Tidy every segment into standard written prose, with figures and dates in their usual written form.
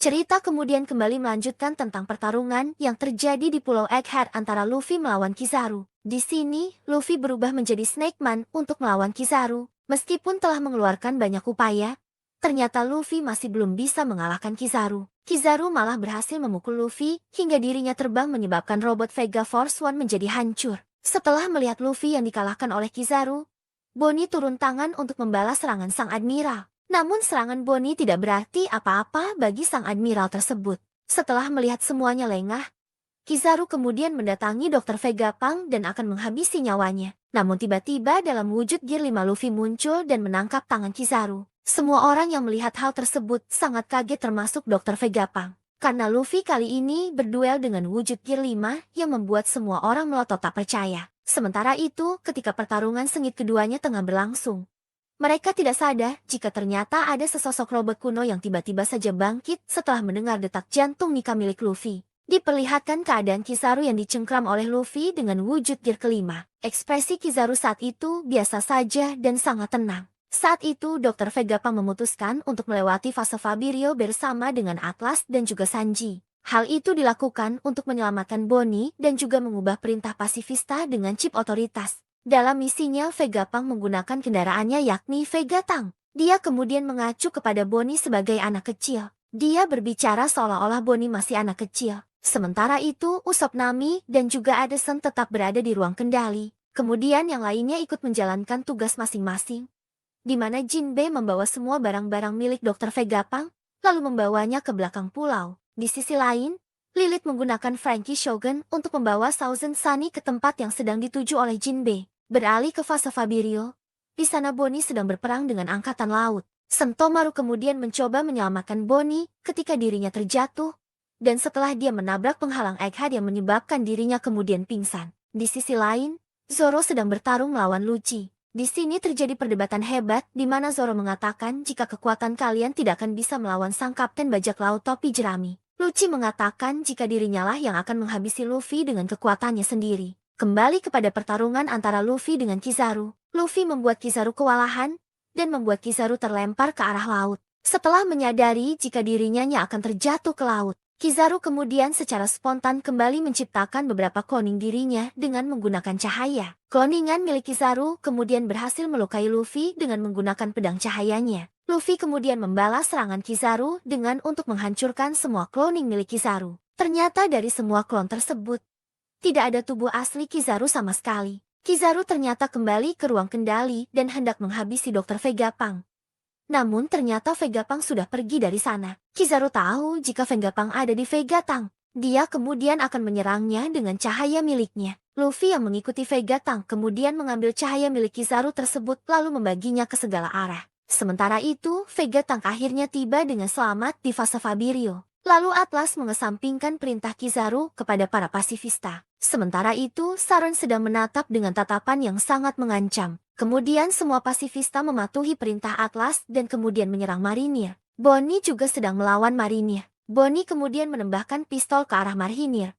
Cerita kemudian kembali melanjutkan tentang pertarungan yang terjadi di Pulau Egghead antara Luffy melawan Kizaru. Di sini, Luffy berubah menjadi Snake Man untuk melawan Kizaru. Meskipun telah mengeluarkan banyak upaya, ternyata Luffy masih belum bisa mengalahkan Kizaru. Kizaru malah berhasil memukul Luffy hingga dirinya terbang menyebabkan robot Vega Force One menjadi hancur. Setelah melihat Luffy yang dikalahkan oleh Kizaru, Bonnie turun tangan untuk membalas serangan Sang Admiral. Namun serangan Bonnie tidak berarti apa-apa bagi Sang Admiral tersebut. Setelah melihat semuanya lengah, Kizaru kemudian mendatangi Dr. Vegapunk dan akan menghabisi nyawanya. Namun tiba-tiba dalam wujud Gear 5 Luffy muncul dan menangkap tangan Kizaru. Semua orang yang melihat hal tersebut sangat kaget termasuk Dr. Vegapunk. Karena Luffy kali ini berduel dengan wujud Gear 5 yang membuat semua orang melotot tak percaya. Sementara itu, ketika pertarungan sengit keduanya tengah berlangsung, mereka tidak sadar jika ternyata ada sesosok robot kuno yang tiba-tiba saja bangkit setelah mendengar detak jantung Nika milik Luffy. Diperlihatkan keadaan Kizaru yang dicengkram oleh Luffy dengan wujud Gear kelima. Ekspresi Kizaru saat itu biasa saja dan sangat tenang. Saat itu Dr. Vegapunk memutuskan untuk melewati fase Fabirio bersama dengan Atlas dan juga Sanji. Hal itu dilakukan untuk menyelamatkan Bonnie dan juga mengubah perintah pasifista dengan chip otoritas. Dalam misinya, Vegapunk menggunakan kendaraannya yakni Vega Tank. Dia kemudian mengacu kepada Bonnie sebagai anak kecil. Dia berbicara seolah-olah Bonnie masih anak kecil. Sementara itu, Usopp, Nami, dan juga Addison tetap berada di ruang kendali. Kemudian yang lainnya ikut menjalankan tugas masing-masing, di mana Jinbe membawa semua barang-barang milik Dr. Vegapunk, lalu membawanya ke belakang pulau. Di sisi lain, Lilith menggunakan Frankie Shogun untuk membawa Thousand Sunny ke tempat yang sedang dituju oleh Jinbe. Beralih ke fase Fabirio, di sana Bonnie sedang berperang dengan angkatan laut. Sentomaru kemudian mencoba menyelamatkan Bonnie ketika dirinya terjatuh, dan setelah dia menabrak penghalang Egghead yang menyebabkan dirinya kemudian pingsan. Di sisi lain, Zoro sedang bertarung melawan Lucci. Di sini terjadi perdebatan hebat di mana Zoro mengatakan jika kekuatan kalian tidak akan bisa melawan sang kapten bajak laut topi jerami. Lucci mengatakan jika dirinya lah yang akan menghabisi Luffy dengan kekuatannya sendiri. Kembali kepada pertarungan antara Luffy dengan Kizaru. Luffy membuat Kizaru kewalahan dan membuat Kizaru terlempar ke arah laut. Setelah menyadari jika dirinya akan terjatuh ke laut, Kizaru kemudian secara spontan kembali menciptakan beberapa cloning dirinya dengan menggunakan cahaya. Cloningan milik Kizaru kemudian berhasil melukai Luffy dengan menggunakan pedang cahayanya. Luffy kemudian membalas serangan Kizaru dengan untuk menghancurkan semua cloning milik Kizaru. Ternyata dari semua klon tersebut, tidak ada tubuh asli Kizaru sama sekali. Kizaru ternyata kembali ke ruang kendali dan hendak menghabisi Dr. Vegapunk. Namun ternyata Vegapunk sudah pergi dari sana. Kizaru tahu jika Vegapunk ada di Vega Tank. Dia kemudian akan menyerangnya dengan cahaya miliknya. Luffy yang mengikuti Vegapunk kemudian mengambil cahaya milik Kizaru tersebut lalu membaginya ke segala arah. Sementara itu, Vegapunk akhirnya tiba dengan selamat di fase Fabirio. Lalu Atlas mengesampingkan perintah Kizaru kepada para pasifista. Sementara itu, Saron sedang menatap dengan tatapan yang sangat mengancam. Kemudian semua pasifista mematuhi perintah Atlas dan kemudian menyerang marinir. Bonnie juga sedang melawan marinir. Bonnie kemudian menembakkan pistol ke arah marinir,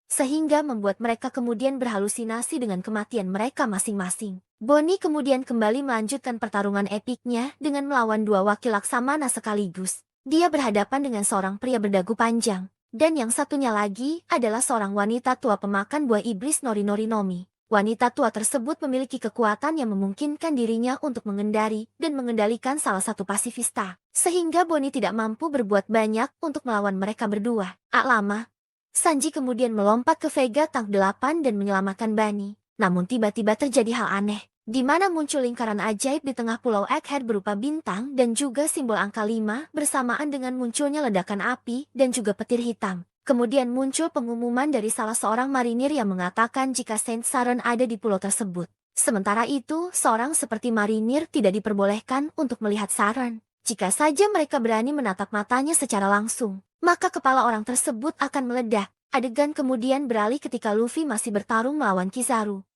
sehingga membuat mereka kemudian berhalusinasi dengan kematian mereka masing-masing. Bonnie kemudian kembali melanjutkan pertarungan epiknya dengan melawan dua wakil Laksamana sekaligus. Dia berhadapan dengan seorang pria berdagu panjang, dan yang satunya lagi adalah seorang wanita tua pemakan buah iblis Nori-Nori-Nomi. Wanita tua tersebut memiliki kekuatan yang memungkinkan dirinya untuk mengendari dan mengendalikan salah satu pasifista, sehingga Bonnie tidak mampu berbuat banyak untuk melawan mereka berdua. Lama, Sanji kemudian melompat ke Vega Tank 8 dan menyelamatkan Bunny. Namun tiba-tiba terjadi hal aneh, di mana muncul lingkaran ajaib di tengah pulau Egghead berupa bintang dan juga simbol angka 5 bersamaan dengan munculnya ledakan api dan juga petir hitam. Kemudian muncul pengumuman dari salah seorang marinir yang mengatakan jika Saint Saron ada di pulau tersebut. Sementara itu, seorang seperti marinir tidak diperbolehkan untuk melihat Saron. Jika saja mereka berani menatap matanya secara langsung, maka kepala orang tersebut akan meledak. Adegan kemudian beralih ketika Luffy masih bertarung melawan Kizaru.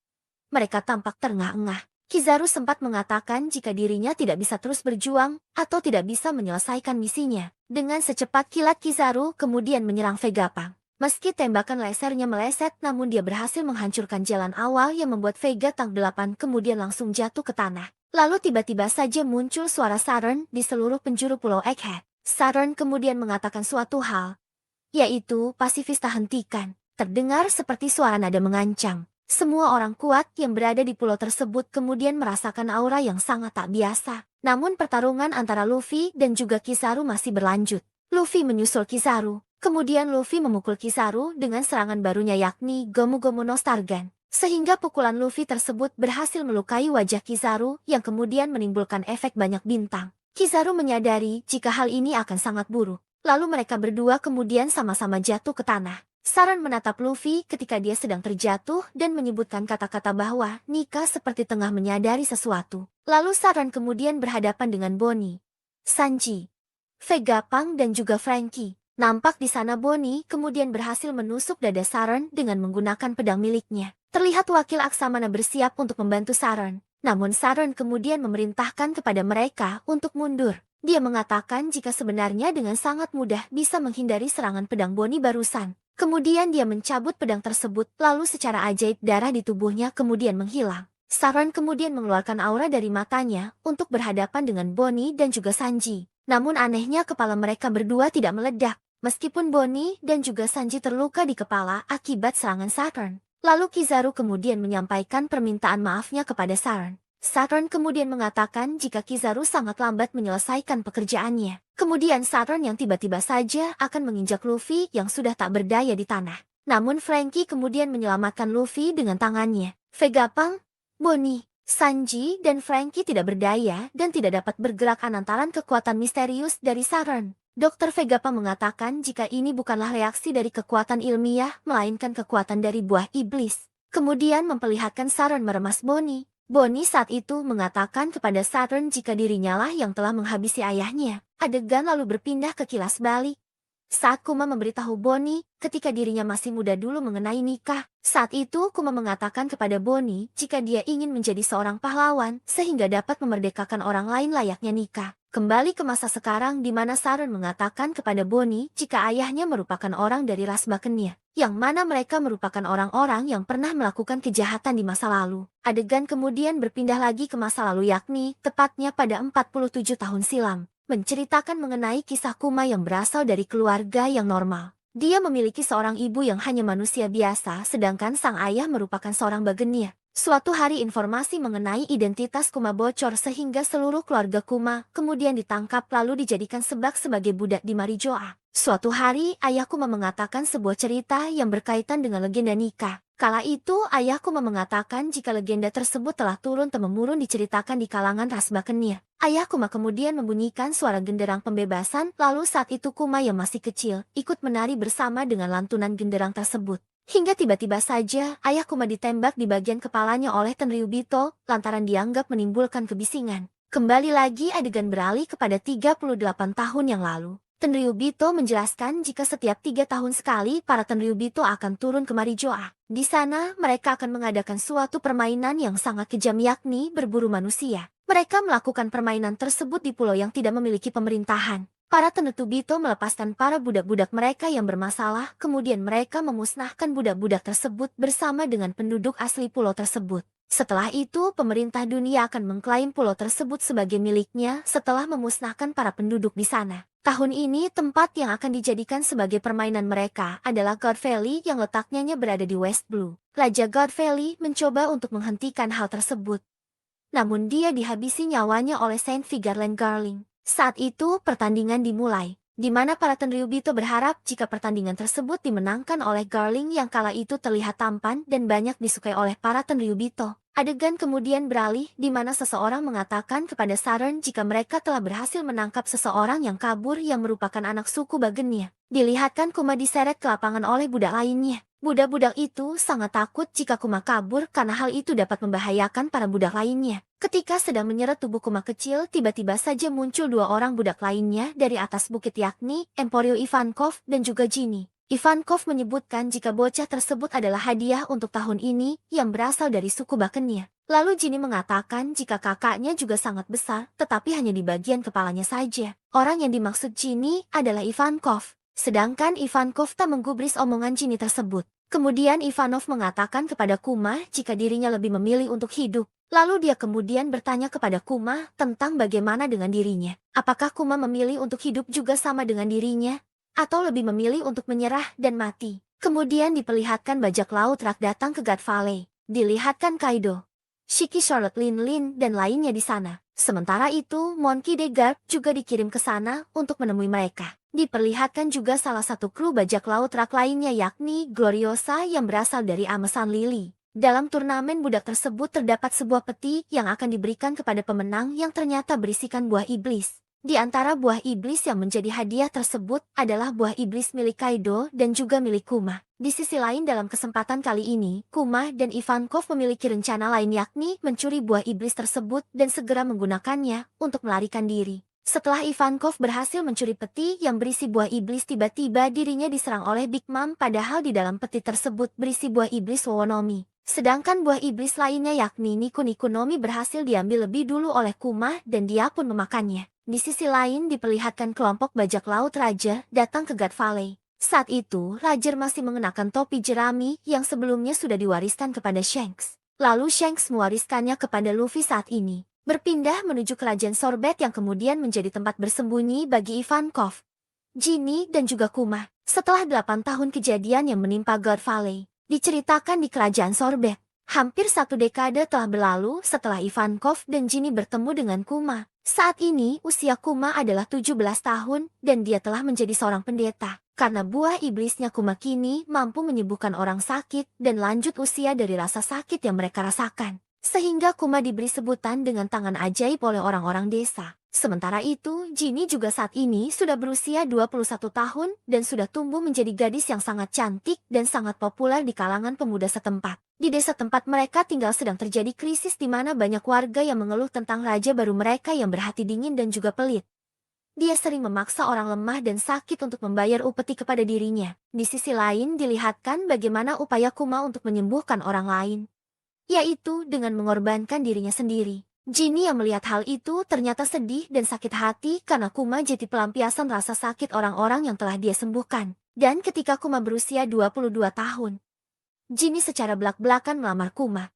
Mereka tampak terengah-engah. Kizaru sempat mengatakan jika dirinya tidak bisa terus berjuang atau tidak bisa menyelesaikan misinya. Dengan secepat kilat Kizaru kemudian menyerang Vegapunk. Meski tembakan lasernya meleset, namun dia berhasil menghancurkan jalan awal yang membuat Vega Tank 8 kemudian langsung jatuh ke tanah. Lalu tiba-tiba saja muncul suara Saron di seluruh penjuru pulau Egghead. Saturn kemudian mengatakan suatu hal, yaitu pasifista hentikan. Terdengar seperti suara nada mengancam. Semua orang kuat yang berada di pulau tersebut kemudian merasakan aura yang sangat tak biasa. Namun pertarungan antara Luffy dan juga Kizaru masih berlanjut. Luffy menyusul Kizaru. Kemudian Luffy memukul Kizaru dengan serangan barunya yakni Gomu Gomu no Stargan. Sehingga pukulan Luffy tersebut berhasil melukai wajah Kizaru yang kemudian menimbulkan efek banyak bintang. Kizaru menyadari jika hal ini akan sangat buruk. Lalu mereka berdua kemudian sama-sama jatuh ke tanah. Saran menatap Luffy ketika dia sedang terjatuh dan menyebutkan kata-kata bahwa Nika seperti tengah menyadari sesuatu. Lalu Saran kemudian berhadapan dengan Bonnie, Sanji, Vegapunk dan juga Franky. Nampak di sana Bonnie kemudian berhasil menusuk dada Saran dengan menggunakan pedang miliknya. Terlihat wakil Aksamana bersiap untuk membantu Saran. Namun Saran kemudian memerintahkan kepada mereka untuk mundur. Dia mengatakan jika sebenarnya dengan sangat mudah bisa menghindari serangan pedang Bonnie barusan. Kemudian dia mencabut pedang tersebut, lalu secara ajaib darah di tubuhnya kemudian menghilang. Saran kemudian mengeluarkan aura dari matanya untuk berhadapan dengan Bonnie dan juga Sanji. Namun anehnya kepala mereka berdua tidak meledak, meskipun Bonnie dan juga Sanji terluka di kepala akibat serangan Saran. Lalu Kizaru kemudian menyampaikan permintaan maafnya kepada Saran. Saturn kemudian mengatakan jika Kizaru sangat lambat menyelesaikan pekerjaannya. Kemudian Saturn yang tiba-tiba saja akan menginjak Luffy yang sudah tak berdaya di tanah. Namun Franky kemudian menyelamatkan Luffy dengan tangannya. Vegapunk, Bonnie, Sanji, dan Franky tidak berdaya dan tidak dapat bergerak lantaran kekuatan misterius dari Saturn. Dr. Vegapunk mengatakan jika ini bukanlah reaksi dari kekuatan ilmiah, melainkan kekuatan dari buah iblis. Kemudian memperlihatkan Saturn meremas Bonnie. Bonnie saat itu mengatakan kepada Saturn jika dirinya lah yang telah menghabisi ayahnya. Adegan lalu berpindah ke kilas balik. Saat Kuma memberitahu Bonnie ketika dirinya masih muda dulu mengenai nikah. Saat itu Kuma mengatakan kepada Bonnie jika dia ingin menjadi seorang pahlawan sehingga dapat memerdekakan orang lain layaknya nikah. Kembali ke masa sekarang di mana Saturn mengatakan kepada Bonnie jika ayahnya merupakan orang dari ras Bakenia, yang mana mereka merupakan orang-orang yang pernah melakukan kejahatan di masa lalu. Adegan kemudian berpindah lagi ke masa lalu yakni tepatnya pada 47 tahun silam, menceritakan mengenai kisah Kuma yang berasal dari keluarga yang normal. Dia memiliki seorang ibu yang hanya manusia biasa sedangkan sang ayah merupakan seorang Bagenia. Suatu hari informasi mengenai identitas Kuma bocor sehingga seluruh keluarga Kuma kemudian ditangkap lalu dijadikan sebagai budak di Marijoa. Suatu hari ayah Kuma mengatakan sebuah cerita yang berkaitan dengan legenda nikah. Kala itu ayah Kuma mengatakan jika legenda tersebut telah turun-temurun diceritakan di kalangan ras Bakenia. Ayah Kuma kemudian membunyikan suara genderang pembebasan, lalu saat itu Kuma yang masih kecil ikut menari bersama dengan lantunan genderang tersebut. Hingga tiba-tiba saja ayah Kuma ditembak di bagian kepalanya oleh Tenryubito lantaran dianggap menimbulkan kebisingan. Kembali lagi adegan beralih kepada 38 tahun yang lalu. Tenryubito menjelaskan jika setiap 3 tahun sekali para Tenryubito akan turun ke Marijoa. Di sana mereka akan mengadakan suatu permainan yang sangat kejam yakni berburu manusia. Mereka melakukan permainan tersebut di pulau yang tidak memiliki pemerintahan. Para Tenryubito melepaskan para budak-budak mereka yang bermasalah, kemudian mereka memusnahkan budak-budak tersebut bersama dengan penduduk asli pulau tersebut. Setelah itu, pemerintah dunia akan mengklaim pulau tersebut sebagai miliknya setelah memusnahkan para penduduk di sana. Tahun ini, tempat yang akan dijadikan sebagai permainan mereka adalah God Valley yang letaknya berada di West Blue. Raja God Valley mencoba untuk menghentikan hal tersebut. Namun dia dihabisi nyawanya oleh Saint Vigarland Garling. Saat itu pertandingan dimulai, di mana para Tenryubito berharap jika pertandingan tersebut dimenangkan oleh Garling yang kala itu terlihat tampan dan banyak disukai oleh para Tenryubito. Adegan kemudian beralih di mana seseorang mengatakan kepada Saturn jika mereka telah berhasil menangkap seseorang yang kabur yang merupakan anak suku Bagenia. Dilihatkan Kuma diseret ke lapangan oleh budak lainnya. Budak-budak itu sangat takut jika Kuma kabur karena hal itu dapat membahayakan para budak lainnya. Ketika sedang menyeret tubuh Kuma kecil, tiba-tiba saja muncul 2 orang budak lainnya dari atas bukit yakni Emporio Ivankov dan juga Ginny. Ivankov menyebutkan jika bocah tersebut adalah hadiah untuk tahun ini yang berasal dari suku Bakenia. Lalu Ginny mengatakan jika kakaknya juga sangat besar, tetapi hanya di bagian kepalanya saja. Orang yang dimaksud Ginny adalah Ivankov. Sedangkan Ivankov tak menggubris omongan Ginny tersebut. Kemudian Ivanov mengatakan kepada Kuma jika dirinya lebih memilih untuk hidup. Lalu dia kemudian bertanya kepada Kuma tentang bagaimana dengan dirinya. Apakah Kuma memilih untuk hidup juga sama dengan dirinya? Atau lebih memilih untuk menyerah dan mati? Kemudian diperlihatkan bajak laut rak datang ke God Valley. Dilihatkan Kaido, Shiki, Charlotte, Lin Lin, dan lainnya di sana. Sementara itu, Monkey D. Garp juga dikirim ke sana untuk menemui mereka. Diperlihatkan juga salah satu kru bajak laut rak lainnya yakni Gloriosa yang berasal dari Amesan Lily. Dalam turnamen budak tersebut terdapat sebuah peti yang akan diberikan kepada pemenang yang ternyata berisikan buah iblis. Di antara buah iblis yang menjadi hadiah tersebut adalah buah iblis milik Kaido dan juga milik Kuma. Di sisi lain dalam kesempatan kali ini, Kuma dan Ivankov memiliki rencana lain yakni mencuri buah iblis tersebut dan segera menggunakannya untuk melarikan diri. Setelah Ivankov berhasil mencuri peti yang berisi buah iblis, tiba-tiba dirinya diserang oleh Big Mom padahal di dalam peti tersebut berisi buah iblis Wowonomi. Sedangkan buah iblis lainnya yakni Niku Niku Nomi berhasil diambil lebih dulu oleh Kuma dan dia pun memakannya. Di sisi lain diperlihatkan kelompok bajak laut Raja datang ke God Valley. Saat itu, Roger masih mengenakan topi jerami yang sebelumnya sudah diwariskan kepada Shanks. Lalu Shanks mewariskannya kepada Luffy saat ini. Berpindah menuju kerajaan Sorbet yang kemudian menjadi tempat bersembunyi bagi Ivankov, Ginny, dan juga Kuma. Setelah 8 tahun kejadian yang menimpa God Valley, diceritakan di kerajaan Sorbet. Hampir 1 dekade telah berlalu setelah Ivankov dan Ginny bertemu dengan Kuma. Saat ini usia Kuma adalah 17 tahun dan dia telah menjadi seorang pendeta. Karena buah iblisnya Kuma kini mampu menyembuhkan orang sakit dan lanjut usia dari rasa sakit yang mereka rasakan. Sehingga Kuma diberi sebutan dengan tangan ajaib oleh orang-orang desa. Sementara itu, Ginny juga saat ini sudah berusia 21 tahun dan sudah tumbuh menjadi gadis yang sangat cantik dan sangat populer di kalangan pemuda setempat. Di desa tempat mereka tinggal sedang terjadi krisis di mana banyak warga yang mengeluh tentang raja baru mereka yang berhati dingin dan juga pelit. Dia sering memaksa orang lemah dan sakit untuk membayar upeti kepada dirinya. Di sisi lain dilihatkan bagaimana upaya Kuma untuk menyembuhkan orang lain, yaitu dengan mengorbankan dirinya sendiri. Ginny yang melihat hal itu ternyata sedih dan sakit hati karena Kuma jadi pelampiasan rasa sakit orang-orang yang telah dia sembuhkan. Dan ketika Kuma berusia 22 tahun, Ginny secara belak-belakan melamar Kuma.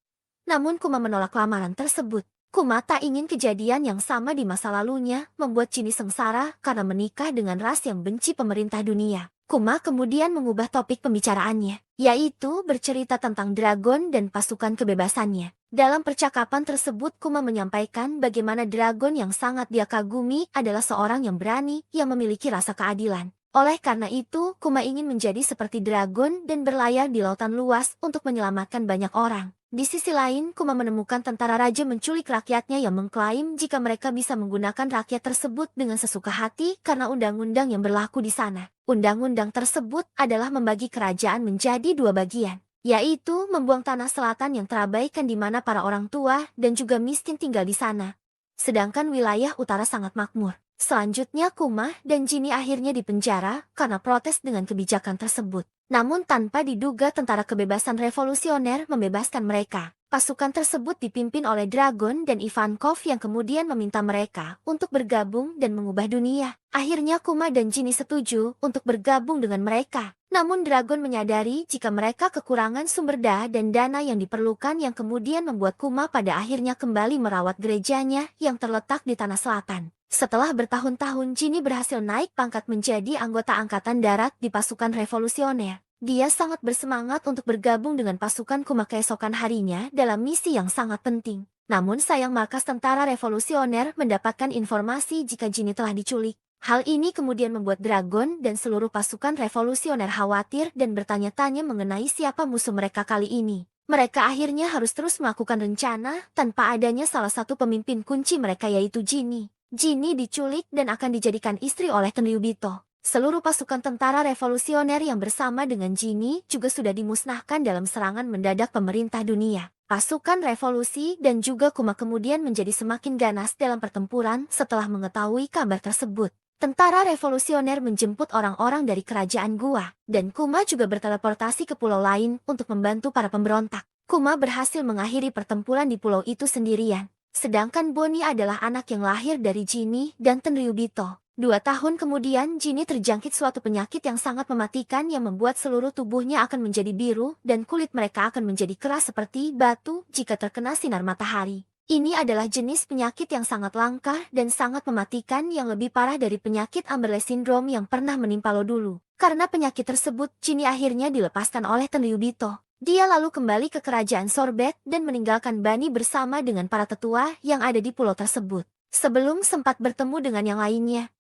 Namun Kuma menolak lamaran tersebut. Kuma tak ingin kejadian yang sama di masa lalunya membuat Ginny sengsara karena menikah dengan ras yang benci pemerintah dunia. Kuma kemudian mengubah topik pembicaraannya, yaitu bercerita tentang Dragon dan pasukan kebebasannya. Dalam percakapan tersebut Kuma menyampaikan bagaimana Dragon yang sangat dia kagumi adalah seorang yang berani yang memiliki rasa keadilan. Oleh karena itu, Kuma ingin menjadi seperti Dragon dan berlayar di lautan luas untuk menyelamatkan banyak orang. Di sisi lain, Kuma menemukan tentara raja menculik rakyatnya yang mengklaim jika mereka bisa menggunakan rakyat tersebut dengan sesuka hati karena undang-undang yang berlaku di sana. Undang-undang tersebut adalah membagi kerajaan menjadi 2 bagian, yaitu membuang tanah selatan yang terabaikan di mana para orang tua dan juga miskin tinggal di sana. Sedangkan wilayah utara sangat makmur. Selanjutnya Kuma dan Ginny akhirnya dipenjara karena protes dengan kebijakan tersebut. Namun tanpa diduga tentara kebebasan revolusioner membebaskan mereka. Pasukan tersebut dipimpin oleh Dragon dan Ivankov yang kemudian meminta mereka untuk bergabung dan mengubah dunia. Akhirnya Kuma dan Ginny setuju untuk bergabung dengan mereka. Namun Dragon menyadari jika mereka kekurangan sumber daya dan dana yang diperlukan yang kemudian membuat Kuma pada akhirnya kembali merawat gerejanya yang terletak di tanah selatan. Setelah bertahun-tahun Ginny berhasil naik pangkat menjadi anggota angkatan darat di pasukan revolusioner. Dia sangat bersemangat untuk bergabung dengan pasukan Kuma keesokan harinya dalam misi yang sangat penting. Namun sayang markas tentara revolusioner mendapatkan informasi jika Ginny telah diculik. Hal ini kemudian membuat Dragon dan seluruh pasukan revolusioner khawatir dan bertanya-tanya mengenai siapa musuh mereka kali ini. Mereka akhirnya harus terus melakukan rencana tanpa adanya salah satu pemimpin kunci mereka yaitu Ginny. Ginny diculik dan akan dijadikan istri oleh Tenryubito. Seluruh pasukan tentara revolusioner yang bersama dengan Ginny juga sudah dimusnahkan dalam serangan mendadak pemerintah dunia. Pasukan revolusi dan juga Kuma kemudian menjadi semakin ganas dalam pertempuran setelah mengetahui kabar tersebut. Tentara revolusioner menjemput orang-orang dari kerajaan Gua, dan Kuma juga berteleportasi ke pulau lain untuk membantu para pemberontak. Kuma berhasil mengakhiri pertempuran di pulau itu sendirian. Sedangkan Bonnie adalah anak yang lahir dari Ginny dan Tenryubito. 2 tahun kemudian, Ginny terjangkit suatu penyakit yang sangat mematikan yang membuat seluruh tubuhnya akan menjadi biru dan kulit mereka akan menjadi keras seperti batu jika terkena sinar matahari. Ini adalah jenis penyakit yang sangat langka dan sangat mematikan yang lebih parah dari penyakit Amberley Syndrome yang pernah menimpa lo dulu. Karena penyakit tersebut, Ginny akhirnya dilepaskan oleh Tenryubito. Dia lalu kembali ke kerajaan Sorbet dan meninggalkan Bunny bersama dengan para tetua yang ada di pulau tersebut. Sebelum sempat bertemu dengan yang lainnya,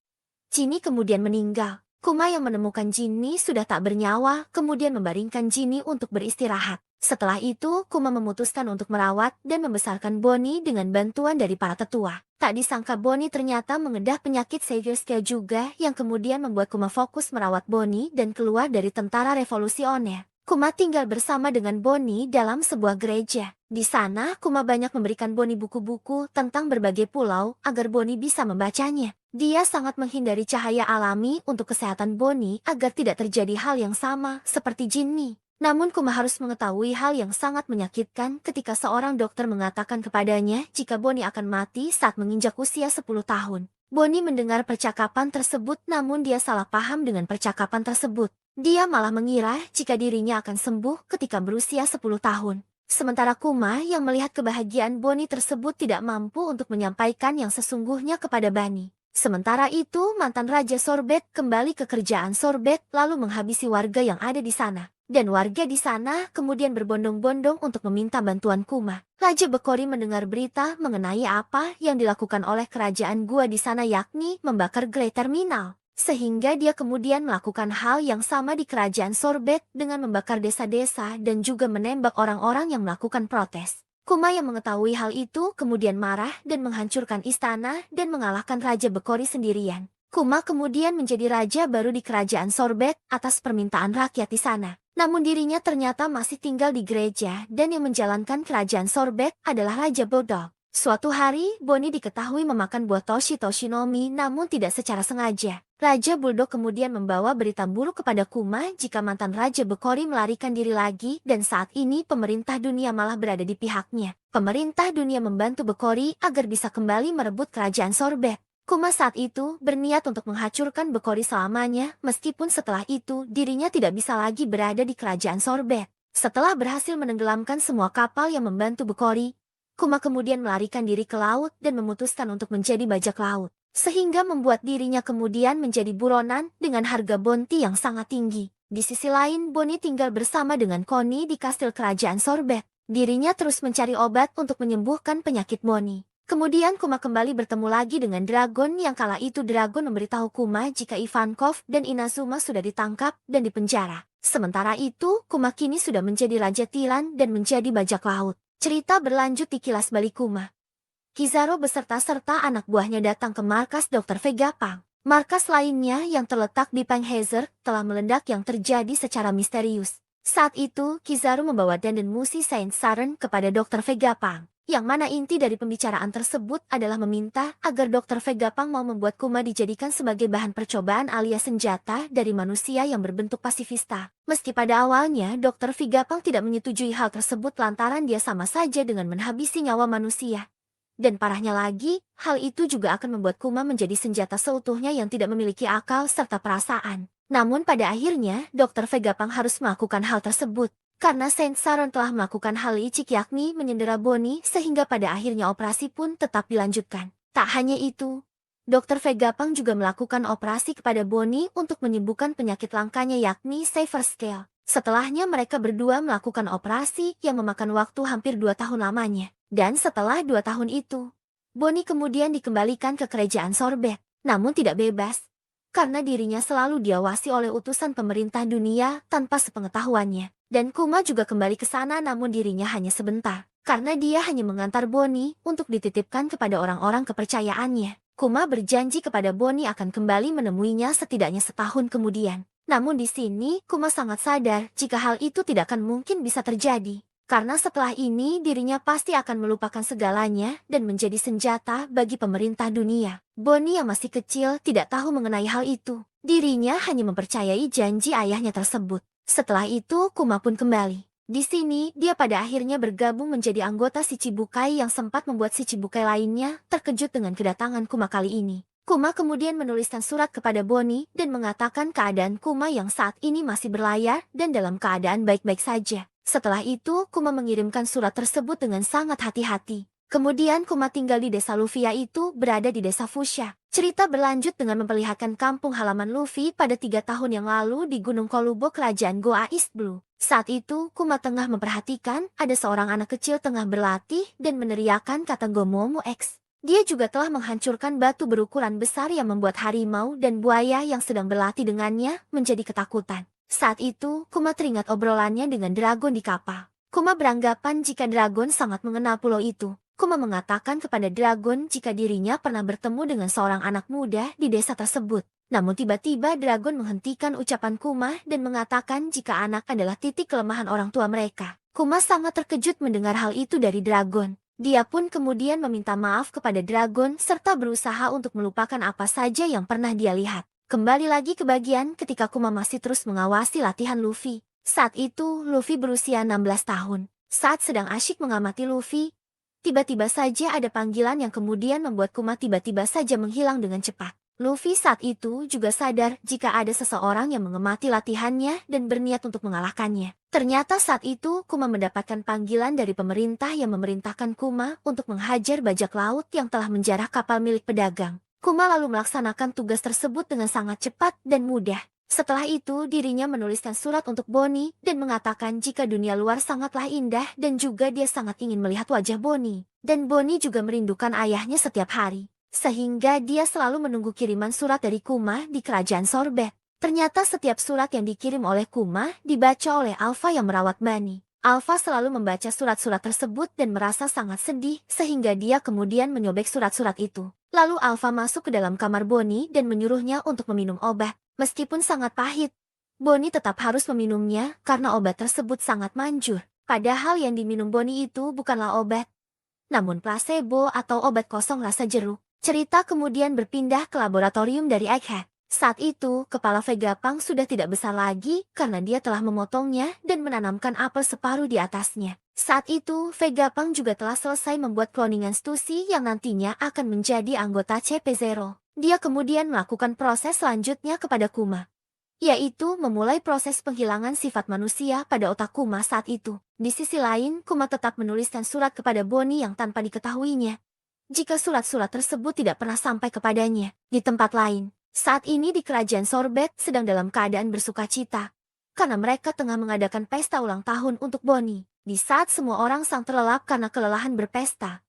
Ginny kemudian meninggal. Kuma yang menemukan Ginny sudah tak bernyawa, kemudian membaringkan Ginny untuk beristirahat. Setelah itu, Kuma memutuskan untuk merawat dan membesarkan Bonnie dengan bantuan dari para tetua. Tak disangka Bonnie ternyata mengedah penyakit Savior's Care juga, yang kemudian membuat Kuma fokus merawat Bonnie dan keluar dari tentara revolusioner. Kuma tinggal bersama dengan Bonnie dalam sebuah gereja. Di sana, Kuma banyak memberikan Bonnie buku-buku tentang berbagai pulau agar Bonnie bisa membacanya. Dia sangat menghindari cahaya alami untuk kesehatan Bonnie agar tidak terjadi hal yang sama seperti Ginny. Namun Kuma harus mengetahui hal yang sangat menyakitkan ketika seorang dokter mengatakan kepadanya jika Bonnie akan mati saat menginjak usia 10 tahun. Bonnie mendengar percakapan tersebut namun dia salah paham dengan percakapan tersebut. Dia malah mengira jika dirinya akan sembuh ketika berusia 10 tahun. Sementara Kuma yang melihat kebahagiaan Bonnie tersebut tidak mampu untuk menyampaikan yang sesungguhnya kepada Bunny. Sementara itu, mantan Raja Sorbet kembali ke kerajaan Sorbet lalu menghabisi warga yang ada di sana. Dan warga di sana kemudian berbondong-bondong untuk meminta bantuan Kuma. Raja Bekori mendengar berita mengenai apa yang dilakukan oleh kerajaan gua di sana yakni membakar Great Terminal. Sehingga dia kemudian melakukan hal yang sama di kerajaan Sorbet dengan membakar desa-desa dan juga menembak orang-orang yang melakukan protes. Kuma yang mengetahui hal itu kemudian marah dan menghancurkan istana dan mengalahkan Raja Bekori sendirian. Kuma kemudian menjadi raja baru di kerajaan Sorbet atas permintaan rakyat di sana. Namun dirinya ternyata masih tinggal di gereja dan yang menjalankan kerajaan Sorbet adalah Raja Bulldog. Suatu hari, Bonnie diketahui memakan buah Toshi-Toshinomi namun tidak secara sengaja. Raja Bulldog kemudian membawa berita buruk kepada Kuma jika mantan Raja Bekori melarikan diri lagi dan saat ini pemerintah dunia malah berada di pihaknya. Pemerintah dunia membantu Bekori agar bisa kembali merebut kerajaan Sorbet. Kuma saat itu berniat untuk menghancurkan Bekori selamanya meskipun setelah itu dirinya tidak bisa lagi berada di kerajaan Sorbet. Setelah berhasil menenggelamkan semua kapal yang membantu Bekori, Kuma kemudian melarikan diri ke laut dan memutuskan untuk menjadi bajak laut. Sehingga membuat dirinya kemudian menjadi buronan dengan harga bounty yang sangat tinggi. Di sisi lain, Bonnie tinggal bersama dengan Connie di kastil kerajaan Sorbet. Dirinya terus mencari obat untuk menyembuhkan penyakit Bonnie. Kemudian Kuma kembali bertemu lagi dengan Dragon yang kala itu Dragon memberitahu Kuma jika Ivankov dan Inazuma sudah ditangkap dan dipenjara. Sementara itu, Kuma kini sudah menjadi Raja Tiran dan menjadi bajak laut. Cerita berlanjut di Kilas Balik Kuma. Kizaru beserta anak buahnya datang ke markas Dr. Vegapunk. Markas lainnya yang terletak di Penghazer telah meledak yang terjadi secara misterius. Saat itu, Kizaru membawa dandan musi Saint Saren kepada Dr. Vegapunk. Yang mana inti dari pembicaraan tersebut adalah meminta agar Dr. Vegapunk mau membuat Kuma dijadikan sebagai bahan percobaan alias senjata dari manusia yang berbentuk pasifista. Meski pada awalnya Dr. Vegapunk tidak menyetujui hal tersebut lantaran dia sama saja dengan menghabisi nyawa manusia. Dan parahnya lagi, hal itu juga akan membuat Kuma menjadi senjata seutuhnya yang tidak memiliki akal serta perasaan. Namun pada akhirnya, Dr. Vegapunk harus melakukan hal tersebut. Karena Saint Saron telah melakukan hal licik yakni menyendera Bonnie sehingga pada akhirnya operasi pun tetap dilanjutkan. Tak hanya itu, Dr. Vegapunk juga melakukan operasi kepada Bonnie untuk menyembuhkan penyakit langkanya yakni Savior's Care. Setelahnya mereka berdua melakukan operasi yang memakan waktu hampir 2 tahun lamanya. Dan setelah 2 tahun itu, Bonnie kemudian dikembalikan ke kerajaan Sorbet, namun tidak bebas. Karena dirinya selalu diawasi oleh utusan pemerintah dunia tanpa sepengetahuannya. Dan Kuma juga kembali ke sana namun dirinya hanya sebentar. Karena dia hanya mengantar Bonnie untuk dititipkan kepada orang-orang kepercayaannya. Kuma berjanji kepada Bonnie akan kembali menemuinya setidaknya setahun kemudian. Namun di sini Kuma sangat sadar jika hal itu tidak akan mungkin bisa terjadi. Karena setelah ini dirinya pasti akan melupakan segalanya dan menjadi senjata bagi pemerintah dunia. Bonnie yang masih kecil tidak tahu mengenai hal itu. Dirinya hanya mempercayai janji ayahnya tersebut. Setelah itu Kuma pun kembali. Di sini dia pada akhirnya bergabung menjadi anggota Shichibukai yang sempat membuat Shichibukai lainnya terkejut dengan kedatangan Kuma kali ini. Kuma kemudian menuliskan surat kepada Bonnie dan mengatakan keadaan Kuma yang saat ini masih berlayar dan dalam keadaan baik-baik saja. Setelah itu, Kuma mengirimkan surat tersebut dengan sangat hati-hati. Kemudian Kuma tinggal di desa Lufia itu berada di desa Fuchsia. Cerita berlanjut dengan memperlihatkan kampung halaman Luffy pada 3 tahun yang lalu di Gunung Kolubo kerajaan Goa East Blue. Saat itu, Kuma tengah memperhatikan ada seorang anak kecil tengah berlatih dan meneriakkan kata Gomomo X. Dia juga telah menghancurkan batu berukuran besar yang membuat harimau dan buaya yang sedang berlatih dengannya menjadi ketakutan. Saat itu, Kuma teringat obrolannya dengan dragon di kapal. Kuma beranggapan jika dragon sangat mengenal pulau itu. Kuma mengatakan kepada dragon jika dirinya pernah bertemu dengan seorang anak muda di desa tersebut. Namun tiba-tiba dragon menghentikan ucapan Kuma dan mengatakan jika anak adalah titik kelemahan orang tua mereka. Kuma sangat terkejut mendengar hal itu dari dragon. Dia pun kemudian meminta maaf kepada dragon serta berusaha untuk melupakan apa saja yang pernah dia lihat. Kembali lagi ke bagian ketika Kuma masih terus mengawasi latihan Luffy. Saat itu, Luffy berusia 16 tahun. Saat sedang asyik mengamati Luffy, tiba-tiba saja ada panggilan yang kemudian membuat Kuma tiba-tiba saja menghilang dengan cepat. Luffy saat itu juga sadar jika ada seseorang yang mengamati latihannya dan berniat untuk mengalahkannya. Ternyata saat itu Kuma mendapatkan panggilan dari pemerintah yang memerintahkan Kuma untuk menghajar bajak laut yang telah menjarah kapal milik pedagang. Kuma lalu melaksanakan tugas tersebut dengan sangat cepat dan mudah. Setelah itu dirinya menuliskan surat untuk Bonnie dan mengatakan jika dunia luar sangatlah indah dan juga dia sangat ingin melihat wajah Bonnie. Dan Bonnie juga merindukan ayahnya setiap hari. Sehingga dia selalu menunggu kiriman surat dari Kuma di kerajaan Sorbet. Ternyata setiap surat yang dikirim oleh Kuma dibaca oleh Alpha yang merawat Bunny. Alpha selalu membaca surat-surat tersebut dan merasa sangat sedih sehingga dia kemudian menyobek surat-surat itu. Lalu Alpha masuk ke dalam kamar Bonnie dan menyuruhnya untuk meminum obat. Meskipun sangat pahit, Bonnie tetap harus meminumnya karena obat tersebut sangat manjur. Padahal yang diminum Bonnie itu bukanlah obat, namun placebo atau obat kosong rasa jeruk. Cerita kemudian berpindah ke laboratorium dari Egghead. Saat itu, kepala Vegapunk sudah tidak besar lagi karena dia telah memotongnya dan menanamkan apel separuh di atasnya. Saat itu, Vegapunk juga telah selesai membuat kloningan Stussy yang nantinya akan menjadi anggota CP0. Dia kemudian melakukan proses selanjutnya kepada Kuma, yaitu memulai proses penghilangan sifat manusia pada otak Kuma saat itu. Di sisi lain, Kuma tetap menuliskan surat kepada Bonnie yang tanpa diketahuinya jika surat-surat tersebut tidak pernah sampai kepadanya. Di tempat lain, saat ini di kerajaan Sorbet sedang dalam keadaan bersuka cita karena mereka tengah mengadakan pesta ulang tahun untuk Bonnie. Di saat semua orang sang terlelap karena kelelahan berpesta,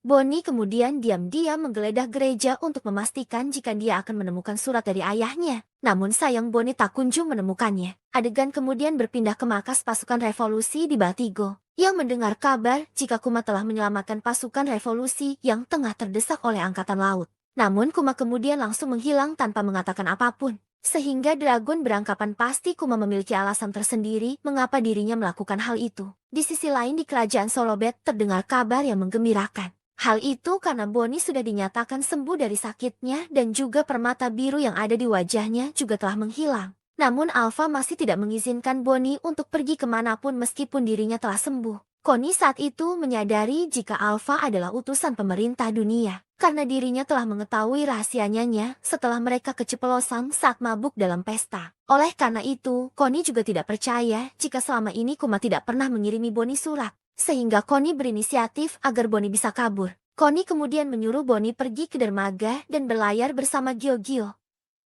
Bonnie kemudian diam-diam menggeledah gereja untuk memastikan jika dia akan menemukan surat dari ayahnya. Namun sayang Bonnie tak kunjung menemukannya. Adegan kemudian berpindah ke markas pasukan revolusi di Batigo, yang mendengar kabar jika Kuma telah menyelamatkan pasukan revolusi yang tengah terdesak oleh angkatan laut. Namun Kuma kemudian langsung menghilang tanpa mengatakan apapun. Sehingga Dragon beranggapan pasti Kuma memiliki alasan tersendiri mengapa dirinya melakukan hal itu. Di sisi lain di kerajaan Solobet terdengar kabar yang menggembirakan. Hal itu karena Bonnie sudah dinyatakan sembuh dari sakitnya dan juga permata biru yang ada di wajahnya juga telah menghilang. Namun Alpha masih tidak mengizinkan Bonnie untuk pergi kemanapun meskipun dirinya telah sembuh. Connie saat itu menyadari jika Alpha adalah utusan pemerintah dunia, karena dirinya telah mengetahui rahasianya setelah mereka keceplosan saat mabuk dalam pesta. Oleh karena itu, Connie juga tidak percaya jika selama ini Kuma tidak pernah mengirimi Bonnie surat. Sehingga Connie berinisiatif agar Bonnie bisa kabur. Connie kemudian menyuruh Bonnie pergi ke dermaga dan berlayar bersama Gyogyo,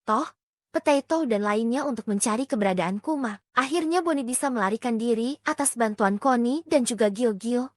Toh, Potato dan lainnya untuk mencari keberadaan Kuma. Akhirnya Bonnie bisa melarikan diri atas bantuan Connie dan juga Gyogyo.